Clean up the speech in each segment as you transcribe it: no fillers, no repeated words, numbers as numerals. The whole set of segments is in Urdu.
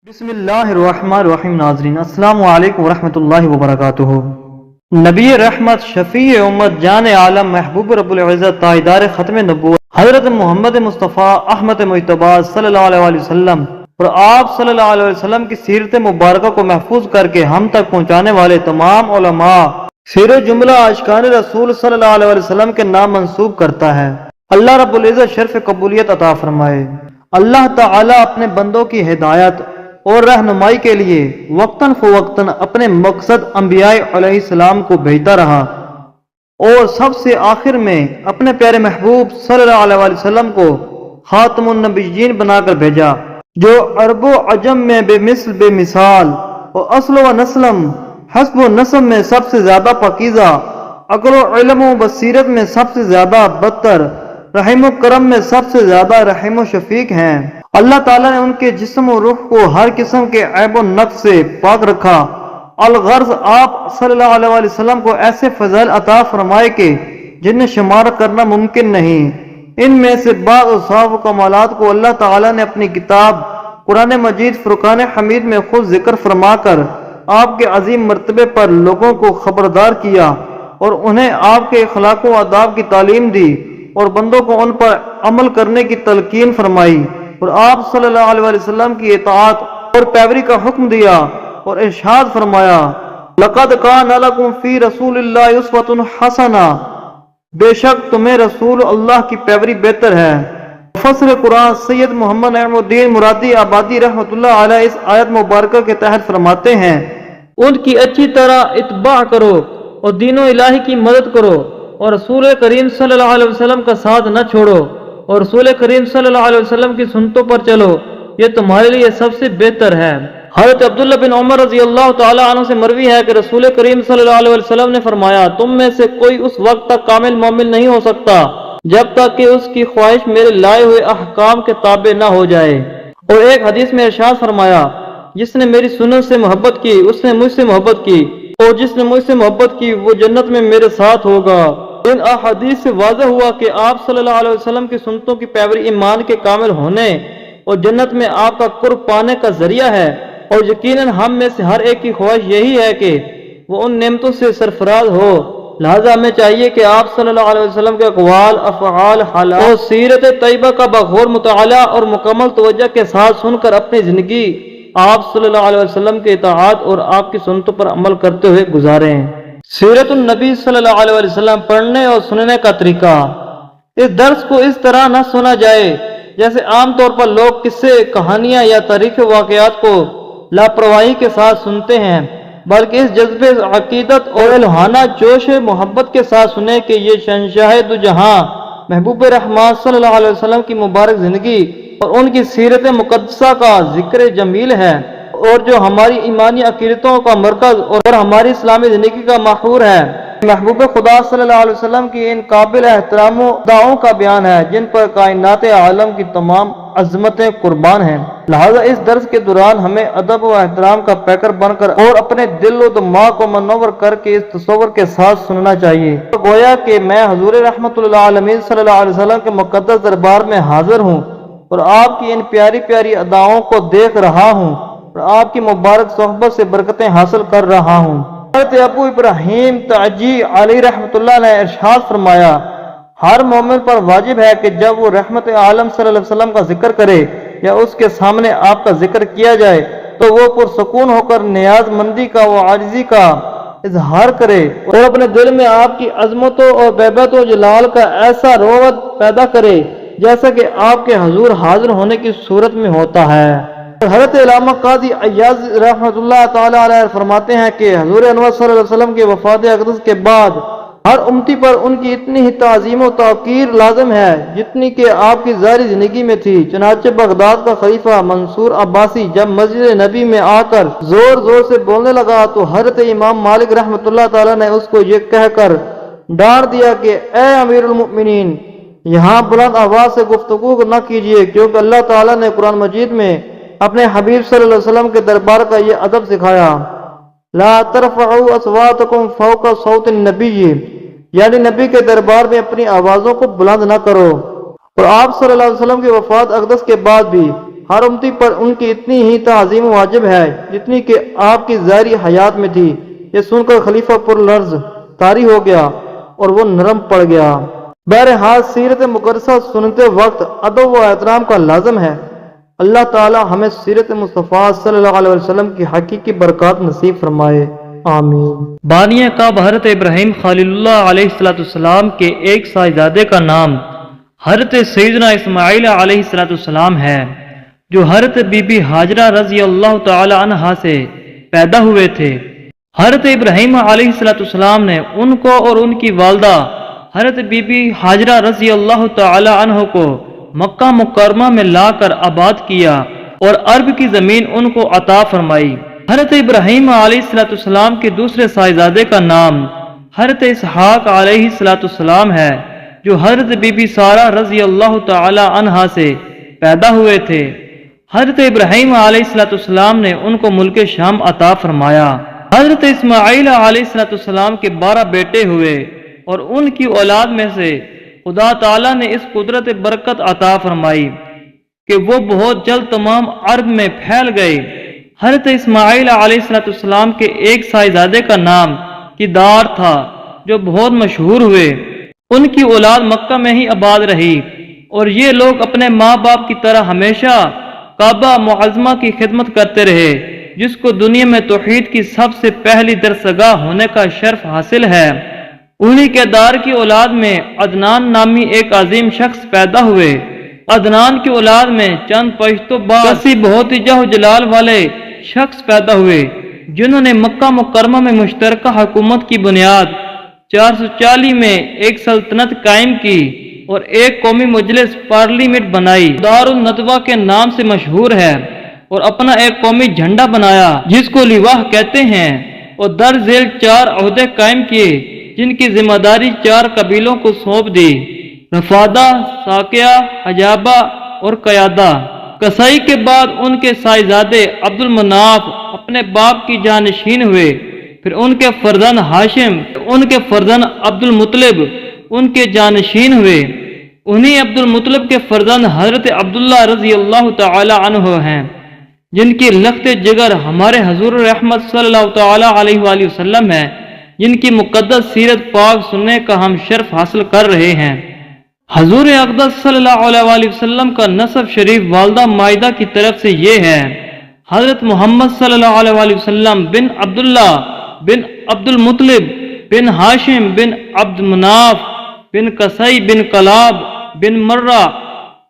بسم اللہ الرحمن الرحیم۔ ناظرین السلام علیکم ورحمۃ اللہ وبرکاتہ۔ نبی رحمت، شفیع امت، جان عالم، محبوب رب العزت، تاجدار ختم نبوت حضرت محمد مصطفیٰ احمد مجتبی صلی اللہ علیہ وسلم اور آپ صلی اللہ علیہ وسلم کی سیرت مبارکہ کو محفوظ کر کے ہم تک پہنچانے والے تمام علماء سیر جملہ عاشقان رسول صلی اللہ علیہ وسلم کے نام منسوب کرتا ہے۔ اللہ رب العزت شرف قبولیت عطا فرمائے۔ اللہ تعالی اپنے بندوں کی ہدایت اور رہنمائی کے لیے وقتاً فوقتاً اپنے مقصد انبیاء علیہ السلام کو بھیجتا رہا اور سب سے آخر میں اپنے پیارے محبوب صلی اللہ علیہ وسلم کو خاتم النبیین بنا کر بھیجا، جو عرب و عجم میں بے مثل بے مثال اور اصل و نسلم حسب و نسب میں سب سے زیادہ پاکیزہ، عقل و علم و بصیرت میں سب سے زیادہ بدتر، رحم و کرم میں سب سے زیادہ رحم و شفیق ہیں۔ اللہ تعالیٰ نے ان کے جسم و روح کو ہر قسم کے عیب و نقص سے پاک رکھا۔ الغرض آپ صلی اللہ علیہ وسلم کو ایسے فضائل عطا فرمائے کہ جنہیں شمار کرنا ممکن نہیں۔ ان میں سے بعض اوصاف و کمالات کو اللہ تعالیٰ نے اپنی کتاب قرآن مجید فرقان حمید میں خود ذکر فرما کر آپ کے عظیم مرتبے پر لوگوں کو خبردار کیا اور انہیں آپ کے اخلاق و آداب کی تعلیم دی اور بندوں کو ان پر عمل کرنے کی تلقین فرمائی، اور آپ صلی اللہ علیہ وسلم کی اطاعت اور پیروی کا حکم دیا اور ارشاد فرمایا، لقد کان لکم فی رسول اللہ اسوۃ حسنہ، بے شک تمہیں رسول اللہ کی پیروی بہتر ہے۔ مفسر قرآن سید محمد نعیم الدین مرادی آبادی رحمۃ اللہ علیہ اس آیت مبارکہ کے تحت فرماتے ہیں، ان کی اچھی طرح اتباع کرو اور دین و الہی کی مدد کرو اور رسول کریم صلی اللہ علیہ وسلم کا ساتھ نہ چھوڑو اور رسول کریم صلی اللہ علیہ وسلم کی سنتوں پر چلو، یہ تمہارے لیے سب سے بہتر ہے۔ حضرت عبداللہ بن عمر رضی اللہ تعالی عنہ سے مروی ہے کہ رسول کریم صلی اللہ علیہ وسلم نے فرمایا، تم میں سے کوئی اس وقت تک کامل مومن نہیں ہو سکتا جب تک کہ اس کی خواہش میرے لائے ہوئے احکام کے تابع نہ ہو جائے۔ اور ایک حدیث میں ارشاد فرمایا، جس نے میری سنت سے محبت کی اس نے مجھ سے محبت کی، اور جس نے مجھ سے محبت کی وہ جنت میں میرے ساتھ ہوگا۔ ان احادیث سے واضح ہوا کہ آپ صلی اللہ علیہ وسلم کی سنتوں کی پیروی ایمان کے کامل ہونے اور جنت میں آپ کا قرب پانے کا ذریعہ ہے، اور یقیناً ہم میں سے ہر ایک کی خواہش یہی ہے کہ وہ ان نعمتوں سے سرفراز ہو۔ لہذا ہمیں چاہیے کہ آپ صلی اللہ علیہ وسلم کے اقوال، افعال، حالات اور سیرت طیبہ کا بغور مطالعہ اور مکمل توجہ کے ساتھ سن کر اپنی زندگی آپ صلی اللہ علیہ وسلم کے اطاعت اور آپ کی سنتوں پر عمل کرتے ہوئے گزاریں۔ سیرت النبی صلی اللہ علیہ وسلم پڑھنے اور سننے کا طریقہ۔ اس درس کو اس طرح نہ سنا جائے جیسے عام طور پر لوگ قصے، کہانیاں یا تاریخی واقعات کو لاپرواہی کے ساتھ سنتے ہیں، بلکہ اس جذبے، عقیدت اور الہانہ جوش محبت کے ساتھ سنیں کہ یہ شہنشاہ دو جہاں محبوب رحمان صلی اللہ علیہ وسلم کی مبارک زندگی اور ان کی سیرت مقدسہ کا ذکر جمیل ہے، اور جو ہماری ایمانی عقیدتوں کا مرکز اور ہماری اسلامی زندگی کا محور ہے۔ محبوب خدا صلی اللہ علیہ وسلم کی ان قابل احترام دعاؤں کا بیان ہے جن پر کائنات عالم کی تمام عظمتیں قربان ہیں۔ لہذا اس درس کے دوران ہمیں ادب و احترام کا پیکر بن کر اور اپنے دل و دماغ کو منور کر کے اس تصور کے ساتھ سننا چاہیے، گویا کہ میں حضور رحمت اللہ عالمین صلی اللہ علیہ وسلم کے مقدس دربار میں حاضر ہوں اور آپ کی ان پیاری پیاری اداؤں کو دیکھ رہا ہوں اور آپ کی مبارک صحبت سے برکتیں حاصل کر رہا ہوں۔ حضرت ابو ابراہیم تاجی علیہ رحمت اللہ نے ارشاد فرمایا، ہر مومن پر واجب ہے کہ جب وہ رحمت عالم صلی اللہ علیہ وسلم کا ذکر کرے یا اس کے سامنے آپ کا ذکر کیا جائے تو وہ پرسکون ہو کر نیاز مندی کا و عاجزی کا اظہار کرے اور اپنے دل میں آپ کی عظمتوں اور بہبت و جلال کا ایسا روعت پیدا کرے جیسا کہ آپ کے حضور حاضر ہونے کی صورت میں ہوتا ہے۔ حضرت علامہ قاضی عیاض رحمۃ اللہ تعالی علیہ فرماتے ہیں کہ حضور انور صلی اللہ علیہ وسلم کے وفات اقدس کے بعد ہر امتی پر ان کی اتنی ہی تعظیم و توقیر لازم ہے جتنی کہ آپ کی ظاہری زندگی میں تھی۔ چنانچہ بغداد کا خلیفہ منصور عباسی جب مسجد نبی میں آ کر زور زور سے بولنے لگا تو حضرت امام مالک رحمۃ اللہ تعالی نے اس کو یہ کہہ کر ڈانٹ دیا کہ اے امیر المؤمنین، یہاں بلند آواز سے گفتگو نہ کیجیے، کیونکہ اللہ تعالیٰ نے قرآن مجید میں اپنے حبیب صلی اللہ علیہ وسلم کے دربار کا یہ ادب سکھایا، لا ترفعوا اصواتکم فوق صوت النبی، یعنی نبی کے دربار میں اپنی آوازوں کو بلند نہ کرو۔ اور آپ صلی اللہ علیہ وسلم کی وفات اقدس کے بعد بھی ہر امتی پر ان کی اتنی ہی تعظیم واجب ہے جتنی کہ آپ کی ظاہری حیات میں تھی۔ یہ سن کر خلیفہ پر لرز طاری ہو گیا اور وہ نرم پڑ گیا۔ بہرحال سیرت مقدسہ سنتے وقت ادب و احترام کا لازم ہے۔ اللہ تعالی ہمیں سیرت مصطفیٰ صلی اللہ علیہ وسلم کی حقیقی برکات نصیب فرمائے، آمین۔ بانی کعبہ حضرت ابراہیم خلیل اللہ علیہ السلام کے ایک صاحبزادے کا نام حضرت سیدنا اسماعیل علیہ السلام ہے، جو حضرت بی بی ہاجرہ رضی اللہ تعالی عنہا سے پیدا ہوئے تھے۔ حضرت ابراہیم علیہ السلام نے ان کو اور ان کی والدہ حضرت بی بی ہاجرہ رضی اللہ تعالی عنہ کو مکہ مکرمہ میں لا کر آباد کیا اور عرب کی زمین ان کو عطا فرمائی۔ حضرت ابراہیم علیہ السلام کے دوسرے صاحبزادے کا نام حضرت اسحاق علیہ السلام ہے، جو حضرت بی بی سارہ رضی اللہ تعالی عنہا سے پیدا ہوئے تھے۔ حضرت ابراہیم علیہ السلام نے ان کو ملک شام عطا فرمایا۔ حضرت اسماعیل علیہ السلام کے 12 بیٹے ہوئے اور ان کی اولاد میں سے خدا تعالیٰ نے اس قدرت برکت عطا فرمائی کہ وہ بہت جلد تمام عرب میں پھیل گئے۔ حضرت اسماعیل علیہ السلام کے ایک صاحبزادے کا نام کدار تھا، جو بہت مشہور ہوئے۔ ان کی اولاد مکہ میں ہی آباد رہی اور یہ لوگ اپنے ماں باپ کی طرح ہمیشہ کعبہ معظمہ کی خدمت کرتے رہے، جس کو دنیا میں توحید کی سب سے پہلی درسگاہ ہونے کا شرف حاصل ہے۔ انہی کے دار کی اولاد میں عدنان نامی ایک عظیم شخص پیدا ہوئے۔ عدنان کی اولاد میں چند پشتوں بعد کسی بہت ہی جہ و جلال والے شخص پیدا ہوئے، جنہوں نے مکہ مکرمہ میں مشترکہ حکومت کی بنیاد 440 میں ایک سلطنت قائم کی اور ایک قومی مجلس پارلیمنٹ بنائی، دار الندوہ کے نام سے مشہور ہے، اور اپنا ایک قومی جھنڈا بنایا جس کو لواء کہتے ہیں، اور در ذیل 4 عہدے قائم کیے جن کی ذمہ داری 4 قبیلوں کو سونپ دی: رفادہ، ساقیہ، حجابہ اور قیادہ۔ قصائی کے بعد ان کے صاحبزادے عبد المناف اپنے باپ کی جانشین ہوئے، پھر ان کے فرزند ہاشم، ان کے فرزند عبد المطلب ان کے جانشین ہوئے۔ انہی عبد المطلب کے فرزند حضرت عبداللہ رضی اللہ تعالی عنہ ہیں، جن کی لخت جگر ہمارے حضور رحمت صلی اللہ تعالی علیہ وآلہ وسلم ہے، جن کی مقدس سیرت پاک سننے کا ہم شرف حاصل کر رہے ہیں۔ حضور اقدس صلی اللہ علیہ وآلہ وسلم کا نسب شریف والدہ مائدہ کی طرف سے یہ ہے: حضرت محمد صلی اللہ علیہ وآلہ وسلم بن عبداللہ بن عبد المطلب بن ہاشم بن عبد مناف بن قصی بن کلاب بن مرہ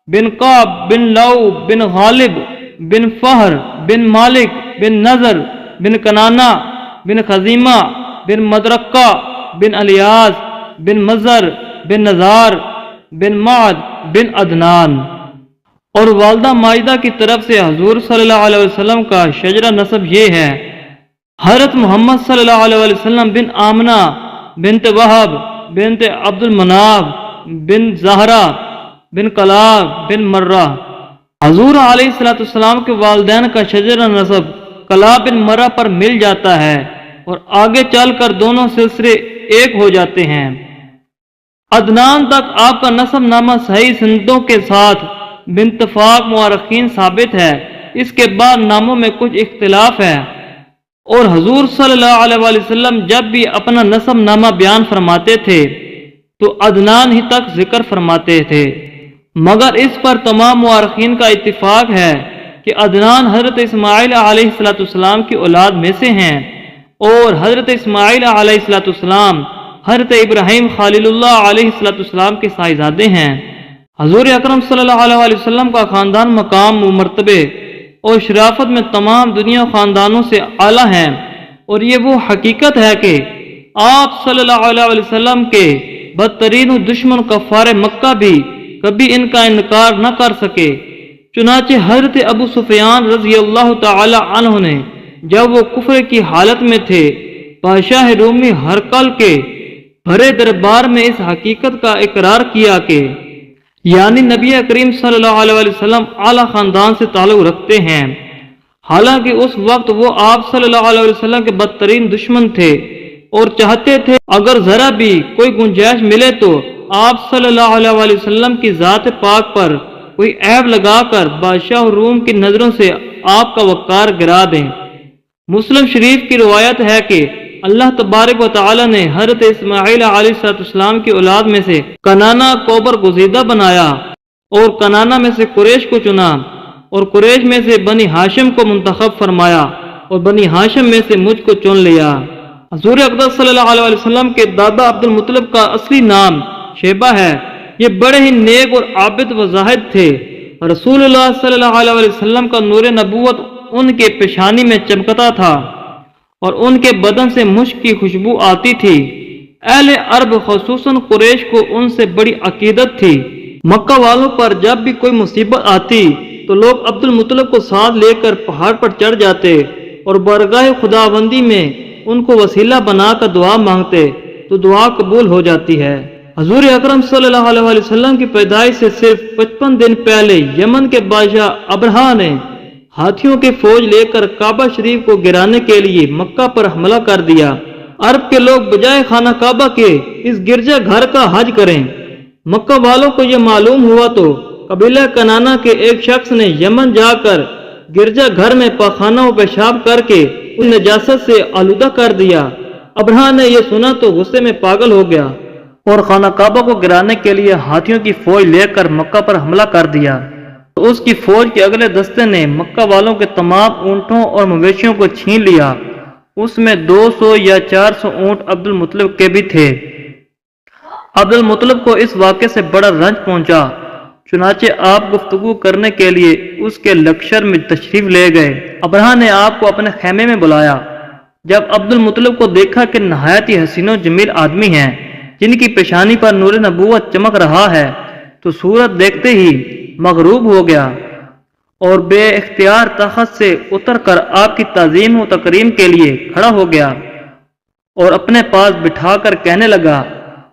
بن قعب بن لو بن غالب بن فہر بن مالک بن نظر بن کنانہ بن خزیمہ بن مدرکہ بن الیاس بن مزر بن نزار بن معد بن عدنان۔ اور والدہ مائدہ کی طرف سے حضور صلی اللہ علیہ وسلم کا شجرہ نسب یہ ہے: حضرت محمد صلی اللہ علیہ وسلم بن آمنہ بنت وہب بنت عبد المناف بن زہرہ بن کلاب بن مرہ۔ حضور علیہ السلام کے والدین کا شجرہ نسب کلاب بن مرہ پر مل جاتا ہے اور آگے چل کر دونوں سلسلے ایک ہو جاتے ہیں۔ عدنان تک آپ کا نسب نامہ صحیح سندوں کے ساتھ باتفاق مورخین ثابت ہے۔ اس کے بعد ناموں میں کچھ اختلاف ہے، اور حضور صلی اللہ علیہ وآلہ وسلم جب بھی اپنا نسب نامہ بیان فرماتے تھے تو عدنان ہی تک ذکر فرماتے تھے، مگر اس پر تمام مورخین کا اتفاق ہے کہ عدنان حضرت اسماعیل علیہ السلام کی اولاد میں سے ہیں، اور حضرت اسماعیل علیہ السلام حضرت ابراہیم خلیل اللہ علیہ السلام کے صاحبزادے ہیں۔ حضور اکرم صلی اللہ علیہ وسلم کا خاندان مقام و مرتبے اور شرافت میں تمام دنیا خاندانوں سے اعلیٰ ہیں، اور یہ وہ حقیقت ہے کہ آپ صلی اللہ علیہ وسلم کے بدترین دشمن کفار مکہ بھی کبھی ان کا انکار نہ کر سکے۔ چنانچہ حضرت ابو سفیان رضی اللہ تعالی عنہ نے جب وہ کفر کی حالت میں تھے، بادشاہ رومی ہرقل کے بھرے دربار میں اس حقیقت کا اقرار کیا کہ یعنی نبی کریم صلی اللہ علیہ وسلم اعلیٰ خاندان سے تعلق رکھتے ہیں، حالانکہ اس وقت وہ آپ صلی اللہ علیہ وسلم کے بدترین دشمن تھے اور چاہتے تھے اگر ذرا بھی کوئی گنجائش ملے تو آپ صلی اللہ علیہ وسلم کی ذات پاک پر کوئی عیب لگا کر بادشاہ روم کی نظروں سے آپ کا وقار گرا دیں۔ مسلم شریف کی روایت ہے کہ اللہ تبارک و تعالی نے حضرت اسماعیل علیہ السلام کی اولاد میں سے کنانا کو برگزیدہ بنایا اور کنانا میں سے قریش کو چنا اور قریش میں سے بنی ہاشم کو منتخب فرمایا اور بنی ہاشم میں سے مجھ کو چن لیا۔ حضور اقدس صلی اللہ علیہ وسلم کے دادا عبد المطلب کا اصلی نام شیبہ ہے۔ یہ بڑے ہی نیک اور عابد و زاہد تھے۔ رسول اللہ صلی اللہ علیہ وسلم کا نور نبوت ان کے پیشانی میں چمکتا تھا اور ان کے بدن سے مشک کی خوشبو آتی تھی۔ اہل عرب خصوصاً قریش کو ان سے بڑی عقیدت تھی۔ مکہ والوں پر جب بھی کوئی مصیبت آتی تو لوگ عبد المطلب کو ساتھ لے کر پہاڑ پر چڑھ جاتے اور بارگاہ خداوندی میں ان کو وسیلہ بنا کر دعا مانگتے تو دعا قبول ہو جاتی ہے۔ حضور اکرم صلی اللہ علیہ وسلم کی پیدائش سے صرف 55 دن پہلے یمن کے بادشاہ ابرہا نے ہاتھیوں کی فوج لے کر کعبہ شریف کو گرانے کے لیے مکہ پر حملہ کر دیا۔ عرب کے لوگ بجائے خانہ کعبہ کے اس گرجا گھر کا حج کریں۔ مکہ والوں کو یہ معلوم ہوا تو قبیلہ کنانا کے ایک شخص نے یمن جا کر گرجا گھر میں پاخانہ و پیشاب کر کے اس نجاست سے آلودہ کر دیا۔ ابرہا نے یہ سنا تو غصے میں پاگل ہو گیا اور خانہ کعبہ کو گرانے کے لیے ہاتھیوں کی فوج لے کر مکہ پر حملہ کر دیا۔ تو اس کی فوج کے اگلے دستے نے مکہ والوں کے تمام اونٹوں اور مویشیوں کو چھین لیا۔ اس میں 200 یا 400 اونٹ عبد المطلب کے بھی تھے۔ عبد المطلب کو اس واقعے سے بڑا رنج پہنچا، چنانچہ آپ گفتگو کرنے کے لیے اس کے لشکر میں تشریف لے گئے۔ ابرہا نے آپ کو اپنے خیمے میں بلایا۔ جب عبد المطلب کو دیکھا کہ نہایت ہی حسین و جمیل آدمی ہیں جن کی پیشانی پر نور نبوت چمک رہا ہے تو صورت دیکھتے ہی مغروب ہو گیا اور بے اختیار تخت سے اتر کر آپ کی تعظیم و تکریم کے لیے کھڑا ہو گیا اور اپنے پاس بٹھا کر کہنے لگا،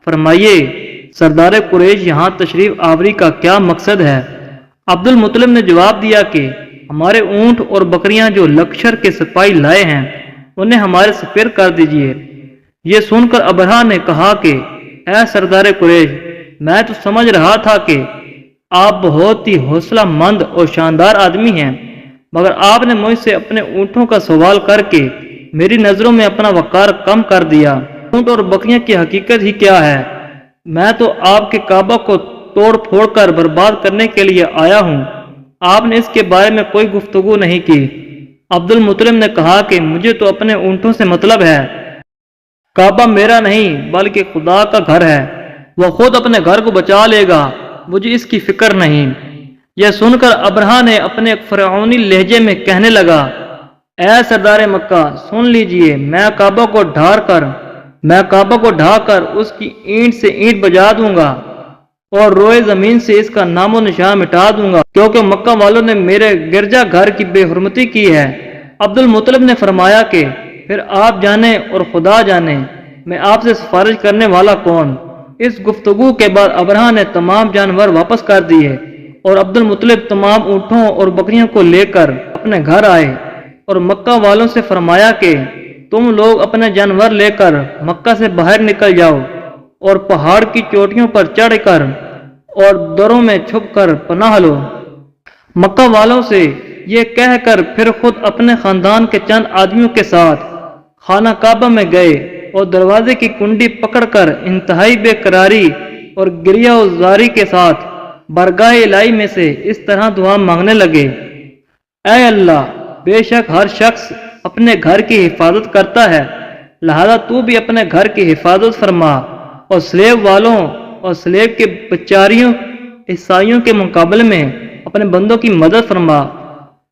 فرمائیے سردار قریش یہاں تشریف آوری کا کیا مقصد ہے؟ عبد المطلب نے جواب دیا کہ ہمارے اونٹ اور بکریاں جو لشکر کے سپاہی لائے ہیں انہیں ہمارے سپرد کر دیجیے۔ یہ سن کر ابرہا نے کہا کہ اے سردار قریش، میں تو سمجھ رہا تھا کہ آپ بہت ہی حوصلہ مند اور شاندار آدمی ہیں، مگر آپ نے مجھ سے اپنے اونٹوں کا سوال کر کے میری نظروں میں اپنا وقار کم کر دیا۔ اونٹ اور بکریاں کی حقیقت ہی کیا ہے؟ میں تو آپ کے کعبہ کو توڑ پھوڑ کر برباد کرنے کے لیے آیا ہوں، آپ نے اس کے بارے میں کوئی گفتگو نہیں کی۔ عبد المطلب نے کہا کہ مجھے تو اپنے اونٹوں سے مطلب ہے، کعبہ میرا نہیں بلکہ خدا کا گھر ہے، وہ خود اپنے گھر کو بچا لے گا، مجھے اس کی فکر نہیں۔ یہ سن کر ابرہا نے اپنے ایک فرعونی لہجے میں کہنے لگا، اے سردار مکہ سن لیجئے، میں کعبہ کو ڈھا کر اس کی اینٹ سے اینٹ بجا دوں گا اور روئے زمین سے اس کا نام و نشان مٹا دوں گا، کیونکہ مکہ والوں نے میرے گرجا گھر کی بے حرمتی کی ہے۔ عبد المطلب نے فرمایا کہ پھر آپ جانیں اور خدا جانے میں آپ سے سفارش کرنے والا کون؟ اس گفتگو کے بعد ابرہا نے تمام جانور واپس کر دیے اور عبد المطلب تمام اونٹوں اور بکریوں کو لے کر اپنے گھر آئے اور مکہ والوں سے فرمایا کہ تم لوگ اپنے جانور لے کر مکہ سے باہر نکل جاؤ اور پہاڑ کی چوٹیوں پر چڑھ کر اور دروں میں چھپ کر پناہ لو۔ مکہ والوں سے یہ کہہ کر پھر خود اپنے خاندان کے چند آدمیوں کے ساتھ خانہ کعبہ میں گئے اور دروازے کی کنڈی پکڑ کر انتہائی بے قراری اور گریہ و زاری کے ساتھ بارگاہ الہی میں سے اس طرح دعا مانگنے لگے، اے اللہ، بے شک ہر شخص اپنے گھر کی حفاظت کرتا ہے، لہذا تو بھی اپنے گھر کی حفاظت فرما اور سلیب والوں اور سلیب کے بچاریوں عیسائیوں کے مقابلے میں اپنے بندوں کی مدد فرما۔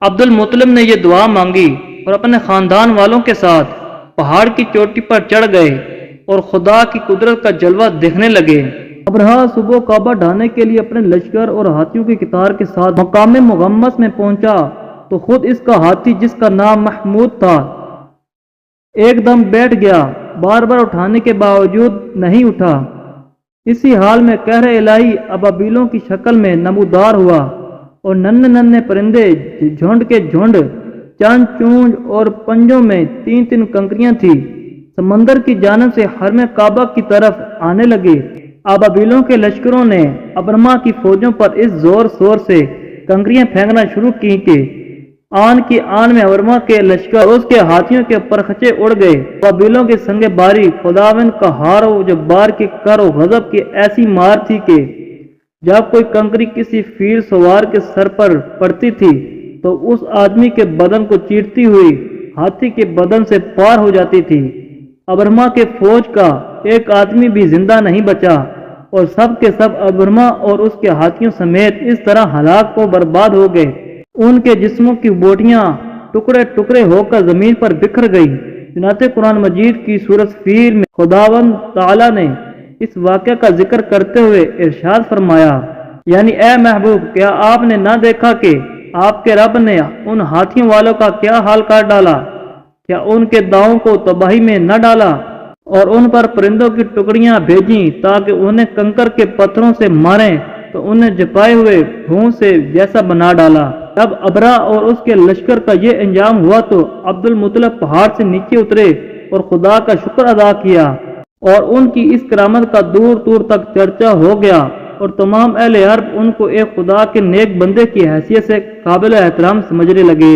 عبد المطلب نے یہ دعا مانگی اور اپنے خاندان والوں کے ساتھ پہاڑ کی چوٹی پر چڑھ گئے اور خدا کی قدرت کا جلوہ دیکھنے لگے۔ ابرہا صبح کعبہ ڈھانے کے لیے اپنے لشکر اور ہاتھیوں کی قطار کے ساتھ مقام مغمس میں پہنچا تو خود اس کا ہاتھی جس کا نام محمود تھا ایک دم بیٹھ گیا، بار بار اٹھانے کے باوجود نہیں اٹھا۔ اسی حال میں قہر الہی ابابیلوں کی شکل میں نمودار ہوا اور ننھے ننھے پرندے جھنڈ کے جھنڈ، چند چونج اور پنجوں میں 3 کنکریاں تھی، سمندر کی جانب سے حرم کعبہ کی طرف آنے لگے۔ ابابیلوں کے لشکروں نے ابرما کی فوجوں پر اس زور شور سے کنکریاں پھینکنا شروع کی کہ آن کی آن میں ابرما کے لشکر اور اس کے ہاتھیوں کے پرخچے اڑ گئے۔ ابابیلوں کے سنگ باری خداوند کا ہار و جبار کی کر و غضب کی ایسی مار تھی کہ جب کوئی کنکری کسی فیل سوار کے سر پر پڑتی تھی تو اس آدمی کے بدن کو چیرتی ہوئی ہاتھی کے بدن سے پار ہو جاتی تھی۔ ابرما کے فوج کا ایک آدمی بھی زندہ نہیں بچا اور سب کے سب ابرما اور اس کے ہاتھیوں سمیت اس طرح ہلاک و برباد ہو گئے۔ ان کے جسموں کی بوٹیاں ٹکڑے ٹکڑے ہو کر زمین پر بکھر گئی۔ چنانچہ قرآن مجید کی سورۃ فیل میں خداوند تعالیٰ نے اس واقعہ کا ذکر کرتے ہوئے ارشاد فرمایا، یعنی اے محبوب، کیا آپ نے نہ دیکھا کہ آپ کے رب نے ان ہاتھیوں والوں کا کیا حال کر ڈالا؟ کیا ان کے داؤں کو تباہی میں نہ ڈالا اور ان پر پرندوں کی ٹکڑیاں بھیجیں تاکہ انہیں کنکر کے پتھروں سے ماریں تو انہیں جپائے ہوئے بھون سے جیسا بنا ڈالا۔ جب ابرا اور اس کے لشکر کا یہ انجام ہوا تو عبد المطلب پہاڑ سے نیچے اترے اور خدا کا شکر ادا کیا، اور ان کی اس کرامت کا دور دور تک چرچا ہو گیا، اور تمام اہل عرب ان کو ایک خدا کے نیک بندے کی حیثیت سے قابل احترام سمجھنے لگے۔